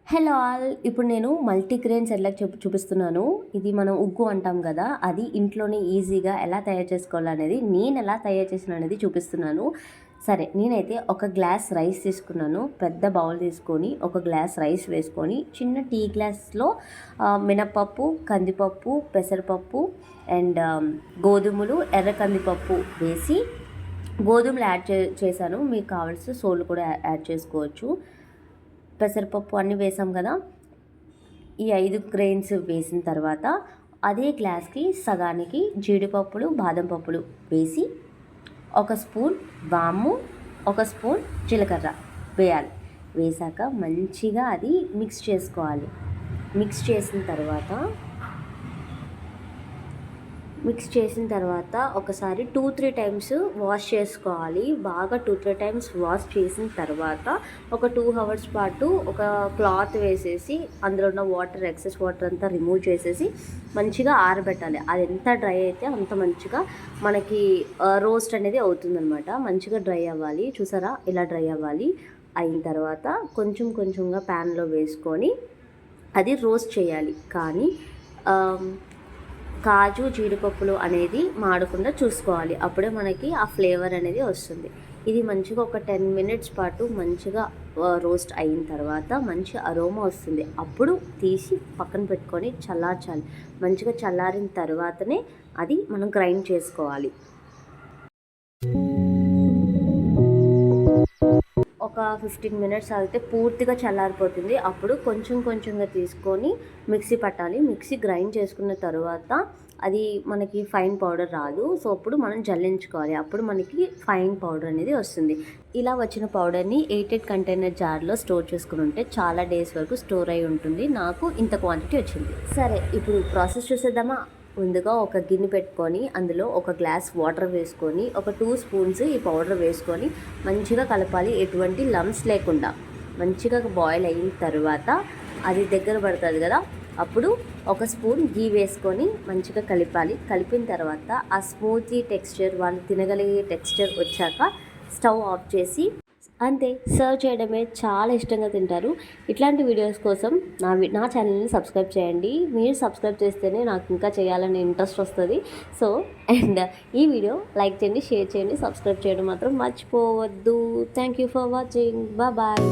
Hello all. ఇప్పుడు నేను multigrain Cerelac చూపిస్తున్నాను. ఇది మనం ఉగ్గు అంటాం కదా, అది ఇంట్లోనే ఈజీగా ఎలా తయారు చేసుకోవాలనేది, నేను ఎలా తయారు చేసిన అనేది చూపిస్తున్నాను. సరే, నేనైతే ఒక గ్లాస్ రైస్ తీసుకున్నాను. పెద్ద బౌల్ తీసుకొని ఒక గ్లాస్ రైస్ వేసుకొని చిన్న టీ గ్లాస్లో మినపప్పు, కందిపప్పు, పెసరపప్పు అండ్ గోధుమలు, ఎర్ర కందిపప్పు వేసి గోధుమలు యాడ్ చేశాను. మీకు కావాల్సిన సోలు కూడా యాడ్ చేసుకోవచ్చు. పెసరపప్పు అన్నీ వేసాం కదా. ఈ 5 గ్రెయిన్స్ వేసిన తర్వాత అదే గ్లాస్కి సగానికి జీడిపప్పులు, బాదం పప్పులు వేసి ఒక స్పూన్ వాము, ఒక స్పూన్ జీలకర్ర వేయాలి. వేసాక మంచిగా అది మిక్స్ చేసుకోవాలి. మిక్స్ చేసిన తర్వాత ఒకసారి 2-3 టైమ్స్ వాష్ చేసుకోవాలి. బాగా 2-3 టైమ్స్ వాష్ చేసిన తర్వాత ఒక 2 అవర్స్ పాటు ఒక క్లాత్ వేసేసి అందులో ఉన్న ఎక్సెస్ వాటర్ అంతా రిమూవ్ చేసేసి మంచిగా ఆరబెట్టాలి. అది ఎంత డ్రై అయితే అంత మంచిగా మనకి రోస్ట్ అనేది అవుతుందన్నమాట. మంచిగా డ్రై అవ్వాలి. చూసారా, ఇలా డ్రై అవ్వాలి. అయిన తర్వాత కొంచెం కొంచెంగా ప్యాన్లో వేసుకొని అది రోస్ట్ చేయాలి. కానీ కాజు, జీడిపప్పులు అనేది మాడకుండా చూసుకోవాలి. అప్పుడే మనకి ఆ ఫ్లేవర్ అనేది వస్తుంది. ఇది మంచిగా ఒక 10 మినిట్స్ పాటు మంచిగా రోస్ట్ అయిన తర్వాత మంచి అరోమా వస్తుంది. అప్పుడు తీసి పక్కన పెట్టుకొని చల్లార్చాలి. మంచిగా చల్లారిన తర్వాతనే అది మనం గ్రైండ్ చేసుకోవాలి. ఒక 15 మినిట్స్ ఆగితే పూర్తిగా చల్లారిపోతుంది. అప్పుడు కొంచెం కొంచెంగా తీసుకొని మిక్సీ పట్టాలి. మిక్సీ గ్రైండ్ చేసుకున్న తర్వాత అది మనకి ఫైన్ పౌడర్ రాదు. సో అప్పుడు మనం జల్లించుకోవాలి. అప్పుడు మనకి ఫైన్ పౌడర్ అనేది వస్తుంది. ఇలా వచ్చిన పౌడర్ని 8 కంటైనర్ జార్లో స్టోర్ చేసుకుని ఉంటే చాలా డేస్ వరకు స్టోర్ అయి ఉంటుంది. నాకు ఇంత క్వాంటిటీ వచ్చింది. సరే, ఇప్పుడు ప్రాసెస్ చూసేద్దామా. ముందుగా ఒక గిన్నె పెట్టుకొని అందులో ఒక గ్లాస్ వాటర్ వేసుకొని ఒక 2 స్పూన్స్ ఈ పౌడర్ వేసుకొని మంచిగా కలపాలి. ఎటువంటి లమ్స్ లేకుండా మంచిగా బాయిల్ అయిన తర్వాత అది దగ్గర పడుతుంది కదా, అప్పుడు ఒక స్పూన్ గీ వేసుకొని మంచిగా కలిపాలి. కలిపిన తర్వాత ఆ స్మూతీ టెక్స్చర్, వాళ్ళు తినగలిగే టెక్స్చర్ వచ్చాక స్టవ్ ఆఫ్ చేసి అంతే, సర్వ్ చేయడమే. చాలా ఇష్టంగా తింటారు. ఇట్లాంటి వీడియోస్ కోసం నా ఛానల్ని సబ్స్క్రైబ్ చేయండి. మీరు సబ్స్క్రైబ్ చేస్తేనే నాకు ఇంకా చేయాలనే ఇంట్రెస్ట్ వస్తుంది. సో అండ్ ఈ వీడియో లైక్ చేయండి, షేర్ చేయండి, సబ్స్క్రైబ్ చేయడం మాత్రం మర్చిపోవద్దు. Thank you for watching. Bye.